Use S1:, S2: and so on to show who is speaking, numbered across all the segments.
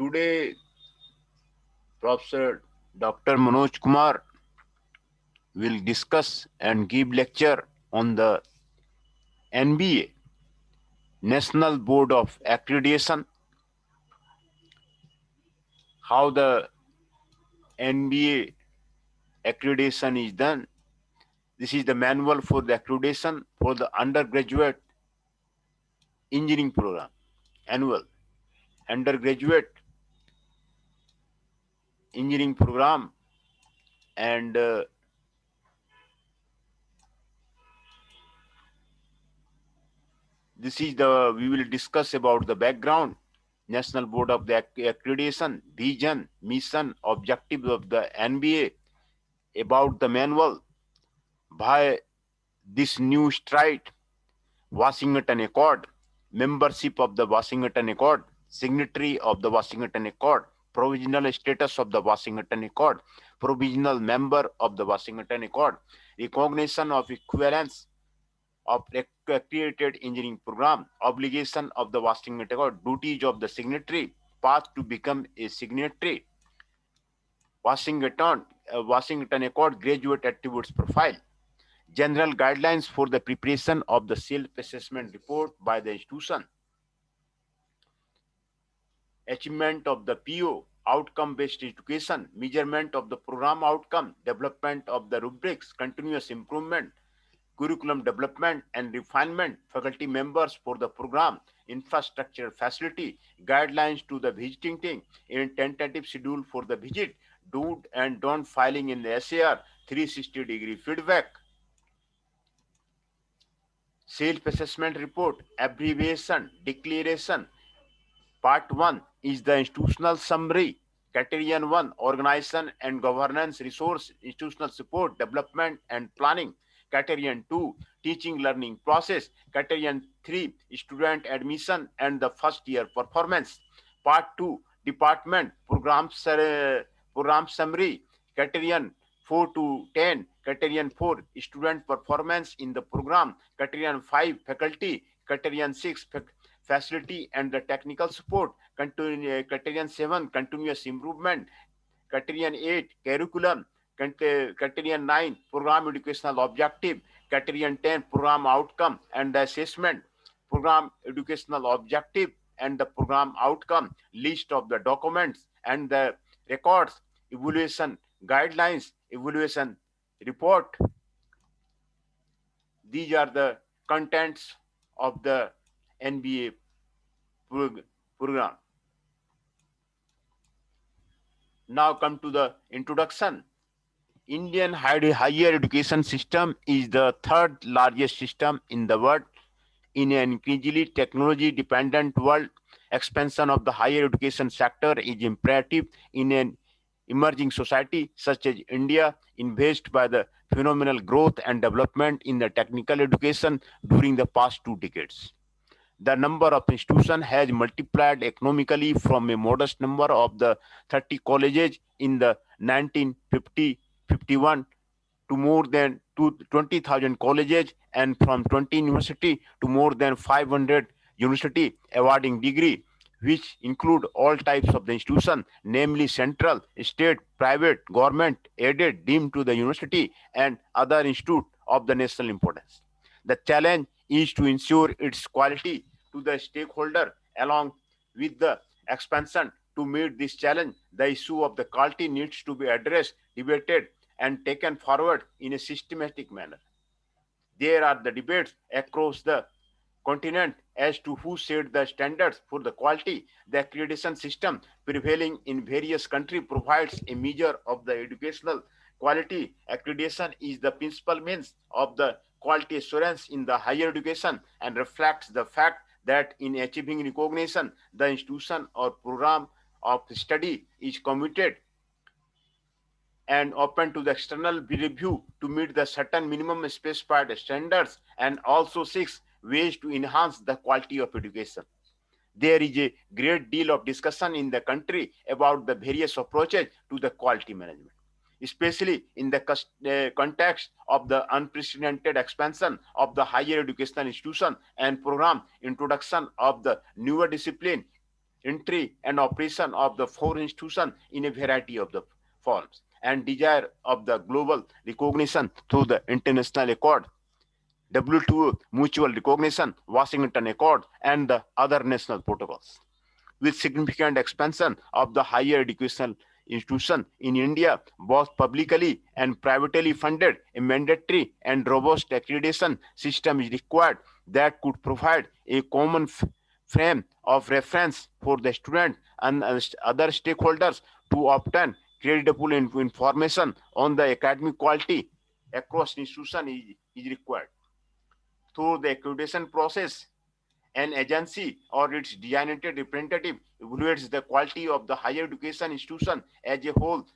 S1: Today, Professor Dr. Manoj Kumar will discuss and give lecture on the NBA, National Board of Accreditation, how the NBA accreditation is done. This is the manual for the accreditation for the undergraduate engineering program, annual undergraduate engineering program, and this is the we will discuss about the background, National Board of the Accreditation, vision, mission, objectives of the NBA, about the manual, by this new stride, Washington Accord, membership of the Washington Accord, signatory of the Washington Accord, provisional status of the Washington Accord, provisional member of the Washington Accord, recognition of equivalence of accredited engineering program, obligation of the Washington Accord, duties of the signatory, path to become a signatory, Washington Accord graduate attributes profile, general guidelines for the preparation of the self-assessment report by the institution, achievement of the PO, outcome-based education, measurement of the program outcome, development of the rubrics, continuous improvement, curriculum development and refinement, faculty members for the program, infrastructure facility, guidelines to the visiting team, in tentative schedule for the visit, do and don't filing in the SAR, 360-degree feedback, self-assessment report, abbreviation, declaration. Part 1 is the institutional summary. Criterion 1, organization and governance, resource, institutional support, development and planning. Criterion 2, teaching learning process. Criterion 3, student admission and the first year performance. Part 2, department, program summary. Criterion 4 to 10. Criterion 4, student performance in the program. Criterion 5, faculty. Criterion 6, facility and the technical support. Criterion 7, continuous improvement. Criterion 8, curriculum. Criterion 9, program educational objective. Criterion 10, program outcome and the assessment. Program educational objective and the program outcome, list of the documents and the records, evaluation guidelines, evaluation report. These are the contents of the NBA program. Now come to the introduction. Indian higher education system is the third largest system in the world. In an increasingly technology-dependent world, expansion of the higher education sector is imperative. In an emerging society such as India, invest by the phenomenal growth and development in the technical education during the past 2 decades. The number of institutions has multiplied economically from a modest number of the 30 colleges in the 1950-51 to more than 20,000 colleges, and from 20 university to more than 500 university awarding degree, which include all types of the institution, namely central, state, private, government, aided, deemed to the university, and other institute of the national importance. The challenge is to ensure its quality to the stakeholder. Along with the expansion, to meet this challenge, the issue of the quality needs to be addressed, debated, and taken forward in a systematic manner. There are the debates across the continent as to who set the standards for the quality. The accreditation system prevailing in various countries provides a measure of the educational quality. Accreditation is the principal means of the quality assurance in the higher education and reflects the fact that in achieving recognition, the institution or program of study is committed and open to the external review to meet the certain minimum specified standards, and also seeks ways to enhance the quality of education. There is a great deal of discussion in the country about the various approaches to the quality management, especially in the context of the unprecedented expansion of the higher educational institution and program, introduction of the newer discipline, entry and operation of the four institutions in a variety of the forms, and desire of the global recognition through the international accord, WTO mutual recognition, Washington Accord, and the other national protocols. With significant expansion of the higher educational institution in India, both publicly and privately funded, a mandatory and robust accreditation system is required that could provide a common frame of reference for the student and other stakeholders to obtain credible information on the academic quality across institutions is required. Through the accreditation process, an agency or its designated representative evaluates the quality of the higher education institution as a whole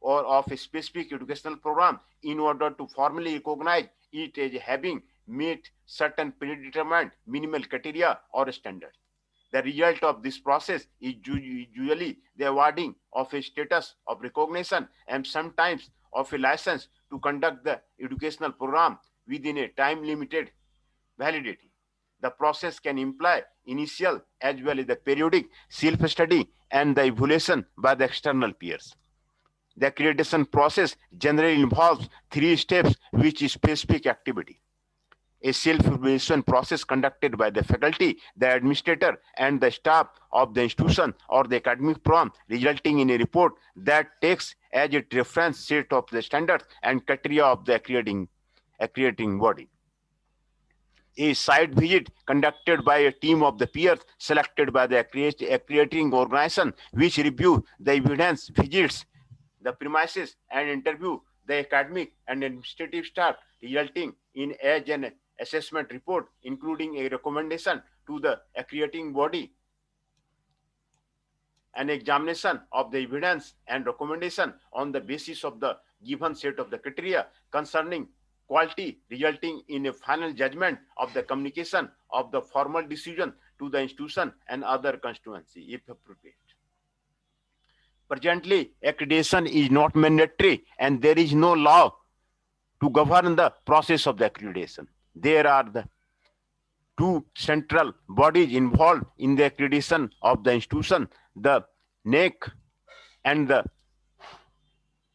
S1: or of a specific educational program in order to formally recognize it as having met certain predetermined minimal criteria or standards. The result of this process is usually the awarding of a status of recognition and sometimes of a license to conduct the educational program within a time limited validity. The process can imply initial as well as the periodic self-study and the evaluation by the external peers. The accreditation process generally involves three steps, which is specific activity. A self-evaluation process conducted by the faculty, the administrator, and the staff of the institution or the academic program, resulting in a report that takes as its reference set of the standards and criteria of the accrediting body. A site visit conducted by a team of the peers selected by the accrediting organization, which review the evidence, visits the premises, and interview the academic and administrative staff, resulting in an assessment report, including a recommendation to the accrediting body. An examination of the evidence and recommendation on the basis of the given set of the criteria concerning quality, resulting in a final judgment of the communication of the formal decision to the institution and other constituency, if appropriate. Presently, accreditation is not mandatory and there is no law to govern the process of the accreditation. There are the two central bodies involved in the accreditation of the institution, the NAAC and the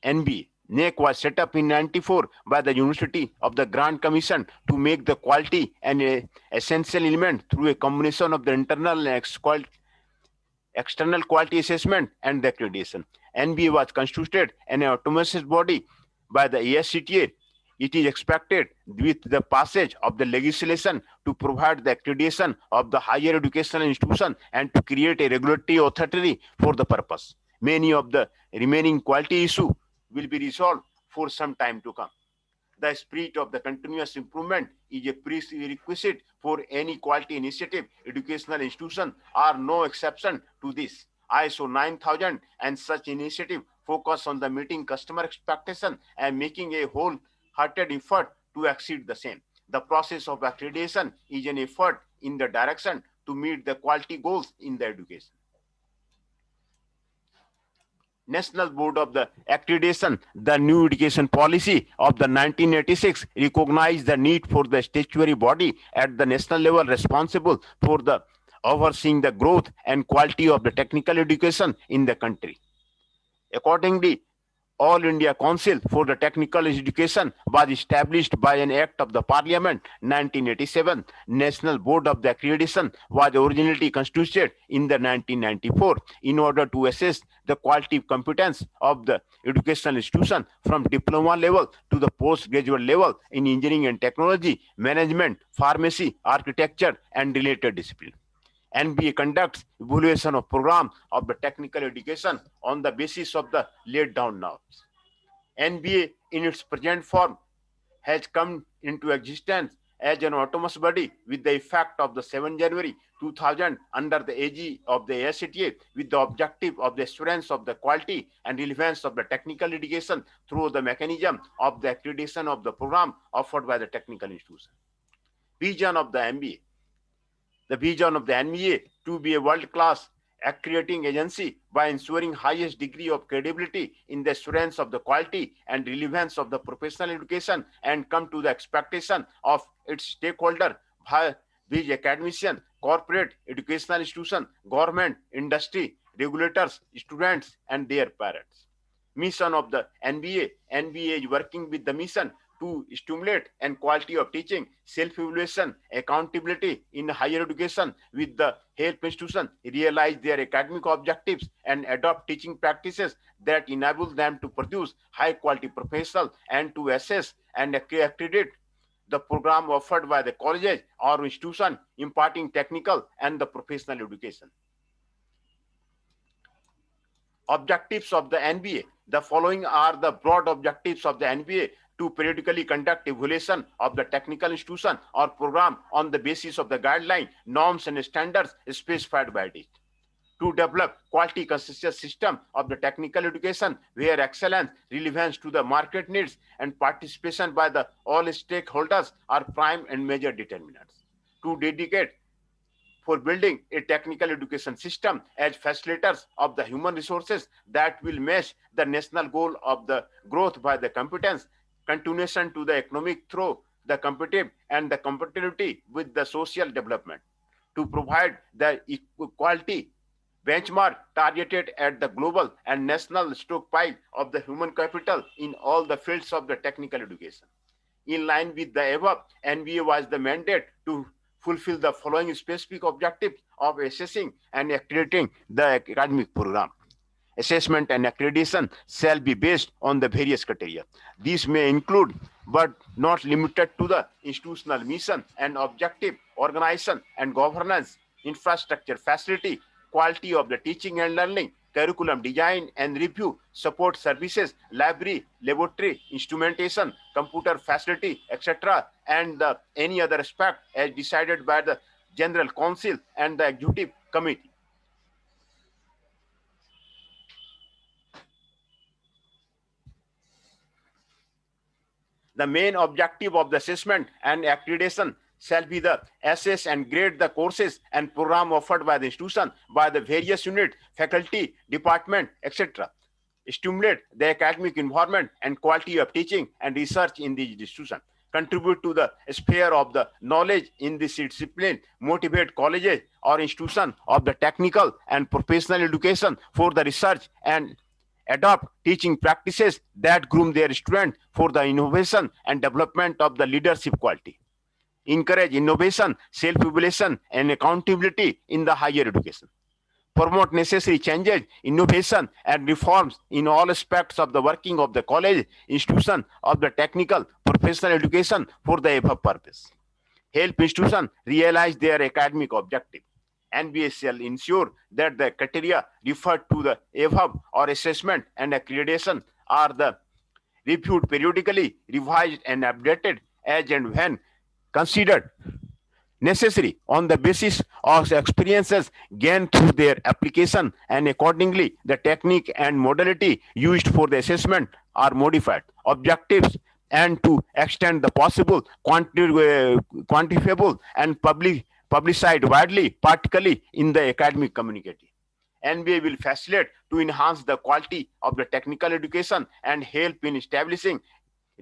S1: NBA. NAAC was set up in 1994 by the University of the Grant Commission to make the quality an essential element through a combination of the internal and external quality assessment and the accreditation. NBA was constituted an autonomous body by the ASCTA. It is expected with the passage of the legislation to provide the accreditation of the higher educational institution and to create a regulatory authority for the purpose. Many of the remaining quality issues will be resolved for some time to come. The spirit of the continuous improvement is a prerequisite for any quality initiative. Educational institutions are no exception to this. ISO 9000 and such initiative focus on the meeting customer expectation and making a wholehearted effort to exceed the same. The process of accreditation is an effort in the direction to meet the quality goals in the education. National Board of the Accreditation, the new education policy of the 1986 recognized the need for the statutory body at the national level responsible for the overseeing the growth and quality of the technical education in the country. Accordingly, All India Council for the Technical Education was established by an Act of the Parliament 1987. National Board of the Accreditation was originally constituted in the 1994 in order to assess the quality competence of the educational institution from diploma level to the postgraduate level in engineering and technology, management, pharmacy, architecture, and related disciplines. NBA conducts evaluation of program of the technical education on the basis of the laid down norms. NBA in its present form has come into existence as an autonomous body with the effect of the 7 January 2000 under the AG of the ASCTA with the objective of the assurance of the quality and relevance of the technical education through the mechanism of the accreditation of the program offered by the technical institution. Vision of the MBA. The vision of the NBA to be a world-class accrediting agency by ensuring highest degree of credibility in the assurance of the quality and relevance of the professional education and come to the expectation of its stakeholder by which academician, corporate, educational institution, government, industry, regulators, students, and their parents. Mission of the NBA. NBA is working with the mission to stimulate and quality of teaching, self-evaluation, accountability in higher education with the help institution realize their academic objectives and adopt teaching practices that enable them to produce high-quality professionals and to assess and accredit the program offered by the colleges or institution imparting technical and the professional education. Objectives of the NBA. The following are the broad objectives of the NBA: to periodically conduct evaluation of the technical institution or program on the basis of the guideline, norms, and standards specified by it. To develop quality consistent system of the technical education where excellence, relevance to the market needs, and participation by the all stakeholders are prime and major determinants. To dedicate for building a technical education system as facilitators of the human resources that will match the national goal of the growth by the competence, continuation to the economic through the competitive and the compatibility with the social development. To provide the equality benchmark targeted at the global and national stockpile of the human capital in all the fields of the technical education. In line with the above, NBA was the mandate to fulfill the following specific objectives of assessing and accrediting the academic program. Assessment and accreditation shall be based on the various criteria. These may include, but not limited to, the institutional mission and objective, organization and governance, infrastructure, facility, quality of the teaching and learning, curriculum design and review, support services, library, laboratory, instrumentation, computer facility, etc., and any other aspect as decided by the General Council and the Executive Committee. The main objective of the assessment and accreditation shall be the assess and grade the courses and program offered by the institution, by the various unit, faculty, department, etc. Stimulate the academic environment and quality of teaching and research in the institution. Contribute to the sphere of the knowledge in this discipline. Motivate colleges or institution of the technical and professional education for the research and adopt teaching practices that groom their students for the innovation and development of the leadership quality. Encourage innovation, self-evaluation, and accountability in the higher education. Promote necessary changes, innovation, and reforms in all aspects of the working of the college, institution of the technical, professional education for the above purpose. Help institutions realize their academic objective. NBA shall ensure that the criteria referred to the above or assessment and accreditation are the reviewed periodically, revised and updated as and when considered necessary on the basis of experiences gained through their application, and accordingly the technique and modality used for the assessment are modified. Objectives and to extend the possible quantifiable and publicized widely, particularly in the academic community. NBA will facilitate to enhance the quality of the technical education and help in establishing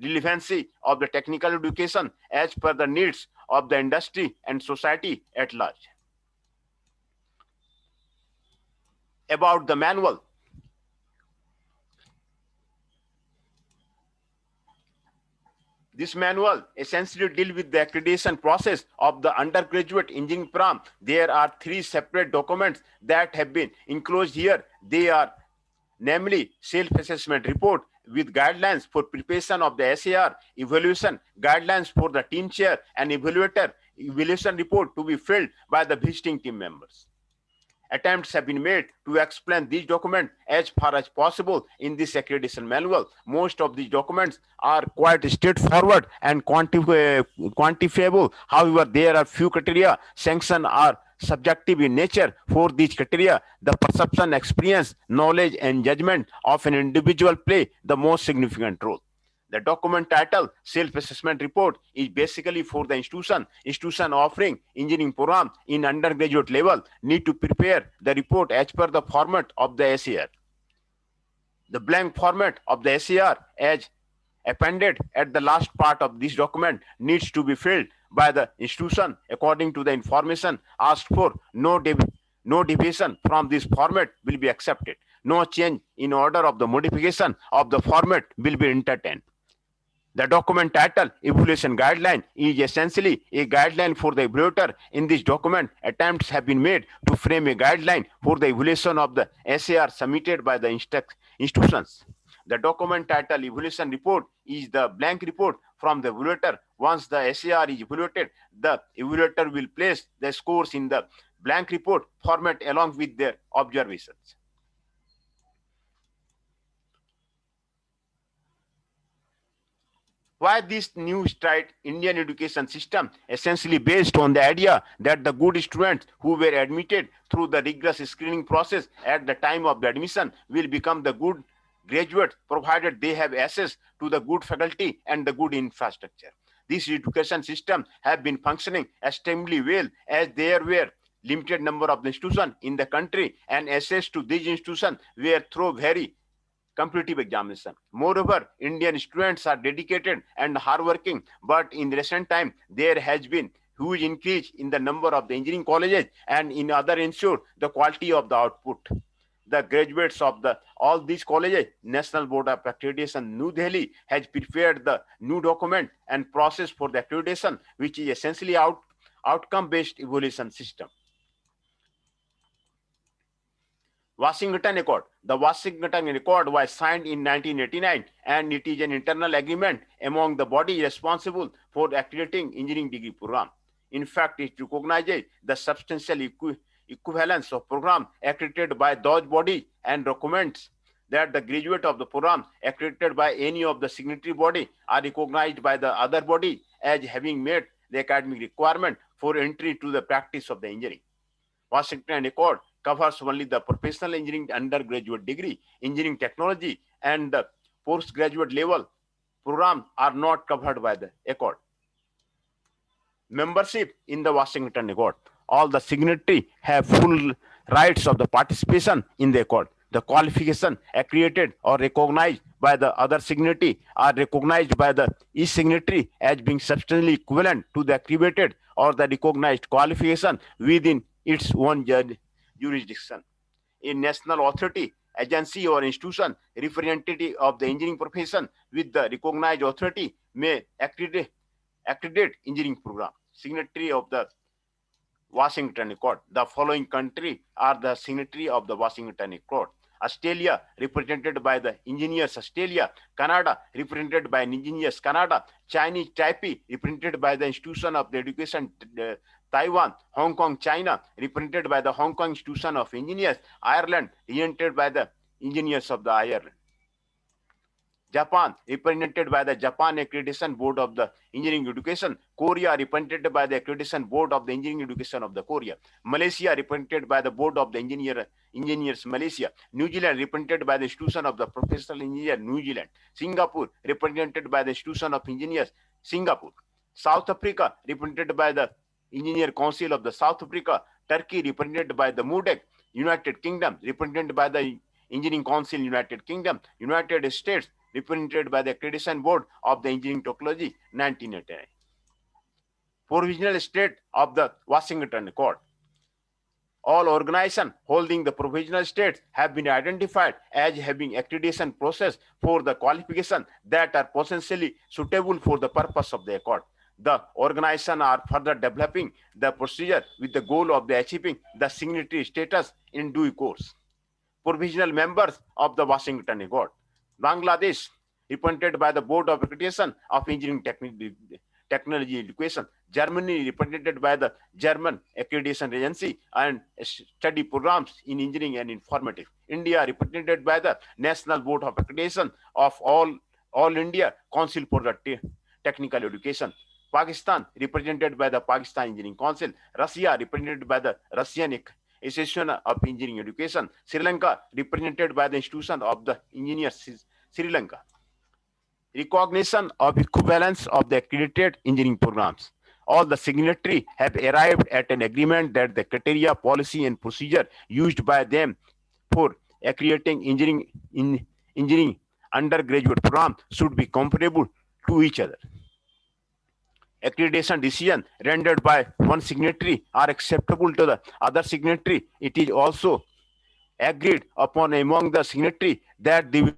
S1: relevancy of the technical education as per the needs of the industry and society at large. About the manual. This manual essentially deals with the accreditation process of the undergraduate engineering program. There are 3 separate documents that have been enclosed here. They are namely self-assessment report with guidelines for preparation of the SAR, evaluation, guidelines for the team chair and evaluator, evaluation report to be filled by the visiting team members. Attempts have been made to explain these documents as far as possible in this accreditation manual. Most of these documents are quite straightforward and quantifiable. However, there are few criteria. Sanction are subjective in nature. For these criteria, the perception, experience, knowledge, and judgment of an individual play the most significant role. The document title, Self-Assessment Report, is basically for the institution offering engineering program in undergraduate level need to prepare the report as per the format of the SAR. The blank format of the SAR as appended at the last part of this document needs to be filled by the institution according to the information asked for. No deviation from this format will be accepted. No change in order of the modification of the format will be entertained. The document title, Evaluation Guideline, is essentially a guideline for the evaluator. In this document, attempts have been made to frame a guideline for the evaluation of the SAR submitted by the institutions. The document title, Evaluation Report, is the blank report from the evaluator. Once the SAR is evaluated, the evaluator will place the scores in the blank report format along with their observations. Why this new straight Indian education system, essentially based on the idea that the good students who were admitted through the rigorous screening process at the time of the admission will become the good graduates provided they have access to the good faculty and the good infrastructure. This education system have been functioning extremely well as there were limited number of institutions in the country and access to these institutions were through very competitive examination. Moreover, Indian students are dedicated and hardworking, but in recent time, there has been huge increase in the number of the engineering colleges and in other ensure the quality of the output. The graduates of all these colleges, National Board of Accreditation, New Delhi, has prepared the new document and process for the accreditation, which is essentially outcome-based evaluation system. Washington Accord. The Washington Accord was signed in 1989 and it is an internal agreement among the bodies responsible for accrediting engineering degree program. In fact, it recognizes the substantial equivalence of program accredited by those bodies and recommends that the graduate of the program accredited by any of the signatory body are recognized by the other body as having met the academic requirement for entry to the practice of the engineering. Washington Accord covers only the professional engineering undergraduate degree, engineering technology, and the postgraduate level programs are not covered by the Accord. Membership in the Washington Accord. All the signatories have full rights of the participation in the Accord. The qualification accredited or recognized by the other signatory are recognized by the each signatory as being substantially equivalent to the accredited or the recognized qualification within its own jurisdiction. A national authority, agency, or institution representative of the engineering profession with the recognized authority may accredit engineering program. Signatory of the Washington Accord. The following countries are the signatory of the Washington Accord. Australia, represented by the Engineers Australia. Canada, represented by Engineers Canada. Chinese Taipei, represented by the Institution of Education Taiwan. Hong Kong, China, represented by the Hong Kong Institution of Engineers. Ireland, represented by the Engineers of the Ireland. Japan, represented by the Japan Accreditation Board of the Engineering Education. Korea, represented by the Accreditation Board of the Engineering Education of the Korea. Malaysia, represented by the Board of the Engineers Malaysia. New Zealand, represented by the Institution of the Professional Engineer New Zealand. Singapore, represented by the Institution of Engineers Singapore. South Africa, represented by the Engineer Council of the South Africa. Turkey, represented by the MUDEC. United Kingdom, represented by the Engineering Council United Kingdom. United States, represented by the Accreditation Board of the Engineering Technology, 1989. Provisional state of the Washington Accord. All organizations holding the provisional states have been identified as having accreditation process for the qualification that are potentially suitable for the purpose of the accord. The organizations are further developing the procedure with the goal of achieving the signatory status in due course. Provisional members of the Washington Accord. Bangladesh, represented by the Board of Accreditation of Engineering Technology Education. Germany, represented by the German Accreditation Agency and study programs in engineering and informatics. India, represented by the National Board of Accreditation of All India Council for the Technical Education. Pakistan, represented by the Pakistan Engineering Council. Russia, represented by the Russian Association of Engineering Education. Sri Lanka, represented by the Institution of the Engineers Sri Lanka. Recognition of equivalence of the accredited engineering programs. All the signatories have arrived at an agreement that the criteria, policy, and procedure used by them for accrediting engineering undergraduate program should be comparable to each other. Accreditation decision rendered by one signatory are acceptable to the other signatory. It is also agreed upon among the signatory that they will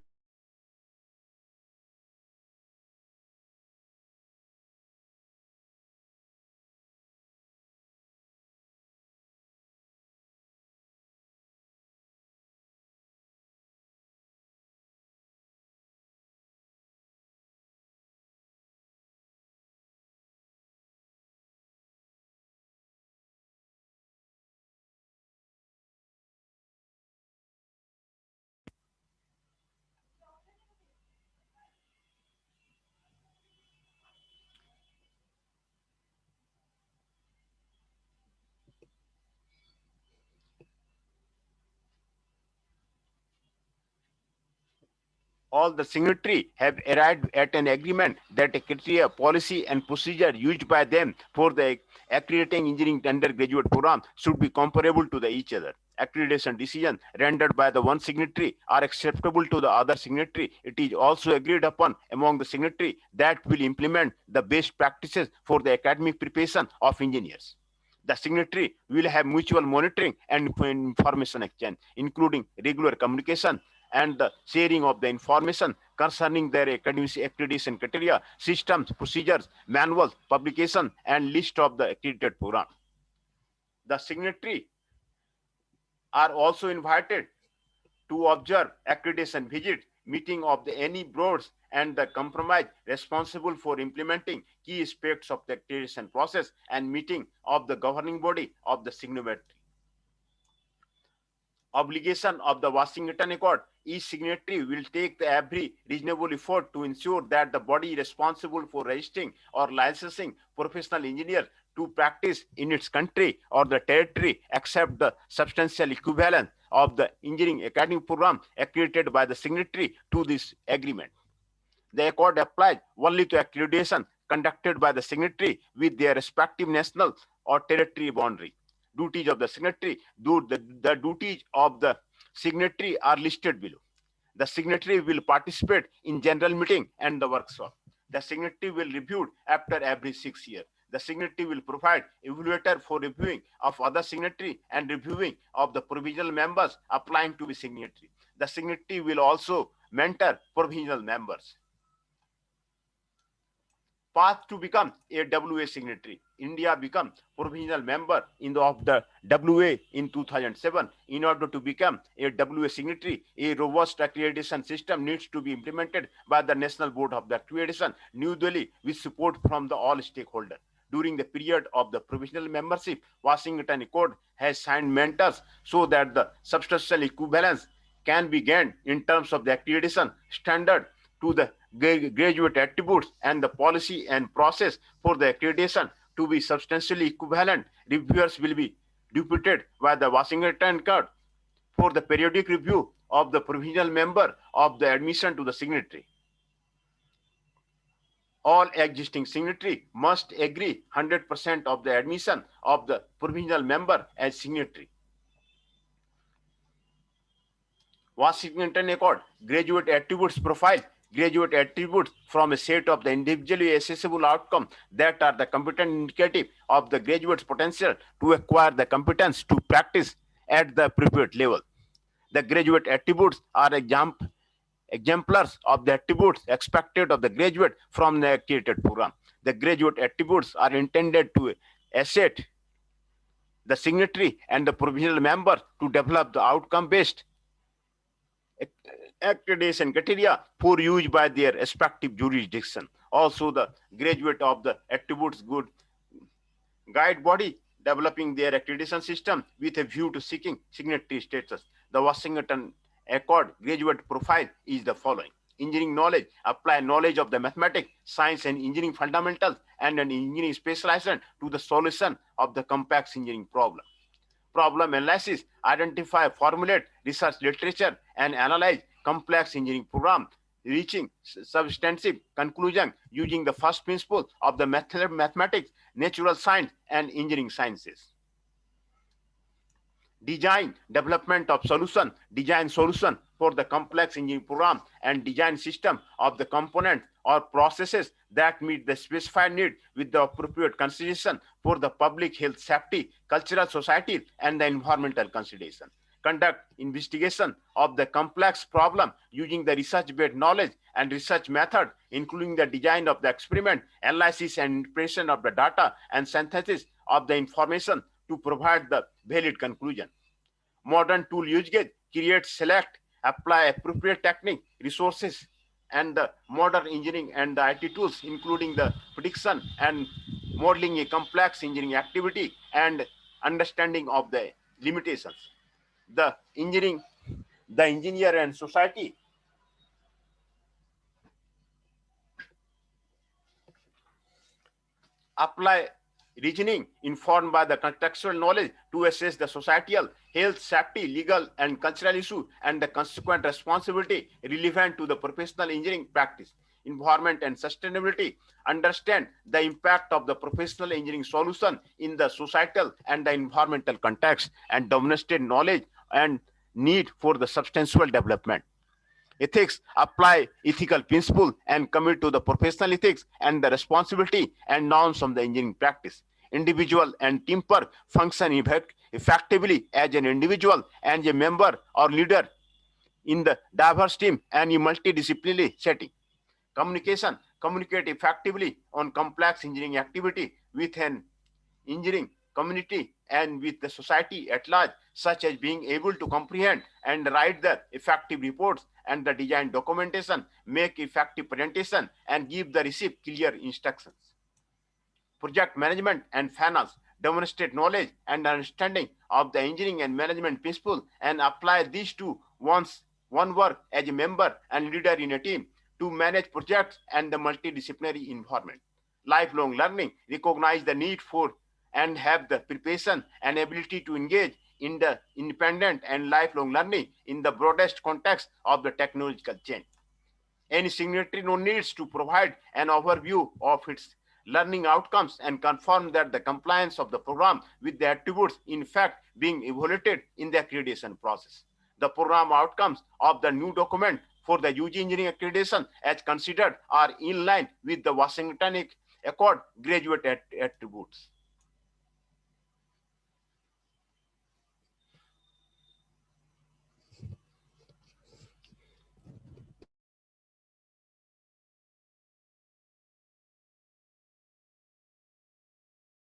S1: all the signatories have arrived at an agreement that a criteria, policy, and procedure used by them for the accrediting engineering undergraduate program should be comparable to each other. Accreditation decisions rendered by the one signatory are acceptable to the other signatory. It is also agreed upon among the signatory that will implement the best practices for the academic preparation of engineers. The signatory will have mutual monitoring and information exchange, including regular communication and the sharing of the information concerning their academic accreditation criteria, systems, procedures, manuals, publication, and list of the accredited program. The signatory are also invited to observe accreditation visits, meeting of any boards and the compromise responsible for implementing key aspects of the accreditation process and meeting of the governing body of the signatory. Obligation of the Washington Accord, each signatory will take every reasonable effort to ensure that the body responsible for registering or licensing professional engineers to practice in its country or the territory accept the substantial equivalent of the engineering academic program accredited by the signatory to this agreement. The accord applies only to accreditation conducted by the signatory with their respective national or territory boundary. Duties of the signatory. The duties of the signatory are listed below. The signatory will participate in general meeting and the workshop. The signatory will review after every 6 years. The signatory will provide evaluator for reviewing of other signatory and reviewing of the provisional members applying to be signatory. The signatory will also mentor provisional members. Path to become a WA signatory. India became provisional member of the WA in 2007. In order to become a WA signatory, a robust accreditation system needs to be implemented by the National Board of the Accreditation, New Delhi, with support from all stakeholders. During the period of the provisional membership, Washington Accord has signed mentors so that the substantial equivalence can be gained in terms of the accreditation standard to the graduate attributes and the policy and process for the accreditation to be substantially equivalent. Reviewers will be deputed by the Washington Accord for the periodic review of the provisional member of the admission to the signatory. All existing signatory must agree 100% of the admission of the provisional member as signatory. Washington Accord graduate attributes profile. Graduate attributes from a set of the individually accessible outcomes that are the competent indicative of the graduate's potential to acquire the competence to practice at the appropriate level. The graduate attributes are exemplars of the attributes expected of the graduate from the accredited program. The graduate attributes are intended to assist the signatory and the provisional member to develop the outcome-based accreditation criteria for use by their respective jurisdiction. Also, the graduate of the attributes good guide body developing their accreditation system with a view to seeking signatory status. The Washington Accord graduate profile is the following: engineering knowledge, apply knowledge of the mathematics, science, and engineering fundamentals, and an engineering specialization to the solution of the complex engineering problem. Problem analysis, identify, formulate research literature, and analyze complex engineering program, reaching substantive conclusion using the first principle of the mathematics, natural science, and engineering sciences. design development of solution, design solution for the complex engineering program, and design system of the components or processes that meet the specified need with the appropriate consideration for the public health, safety, cultural, society, and the environmental consideration. Conduct investigation of the complex problem using the research-based knowledge and research method, including the design of the experiment, analysis and interpretation of the data, and synthesis of the information to provide the valid conclusion. Modern tool usage create, select, apply appropriate technique, resources, and the modern engineering and the IT tools, including the prediction and modeling a complex engineering activity and understanding of the limitations. The engineering, the engineer and society apply reasoning informed by the contextual knowledge to assess the societal, health, safety, legal, and cultural issue and the consequent responsibility relevant to the professional engineering practice. Environment and sustainability understand the impact of the professional engineering solution in the societal and the environmental context and demonstrate knowledge and need for the substantial development. Ethics apply ethical principle and commit to the professional ethics and the responsibility and norms of the engineering practice. Individual and team work function effectively as an individual and a member or leader in the diverse team and a multidisciplinary setting. Communication communicate effectively on complex engineering activity with an engineering community and with the society at large, such as being able to comprehend and write the effective reports and the design documentation, make effective presentation, and give the receipt clear instructions. Project management and finance demonstrate knowledge and understanding of the engineering and management principle and apply these to one work as a member and leader in a team to manage projects and the multidisciplinary environment. Lifelong learning recognize the need for and have the preparation and ability to engage in the independent and lifelong learning in the broadest context of the technological change. Any signatory needs to provide an overview of its learning outcomes and confirm that the compliance of the program with the attributes in fact being evaluated in the accreditation process. The program outcomes of the new document for the UG engineering accreditation as considered are in line with the Washington Accord graduate attributes.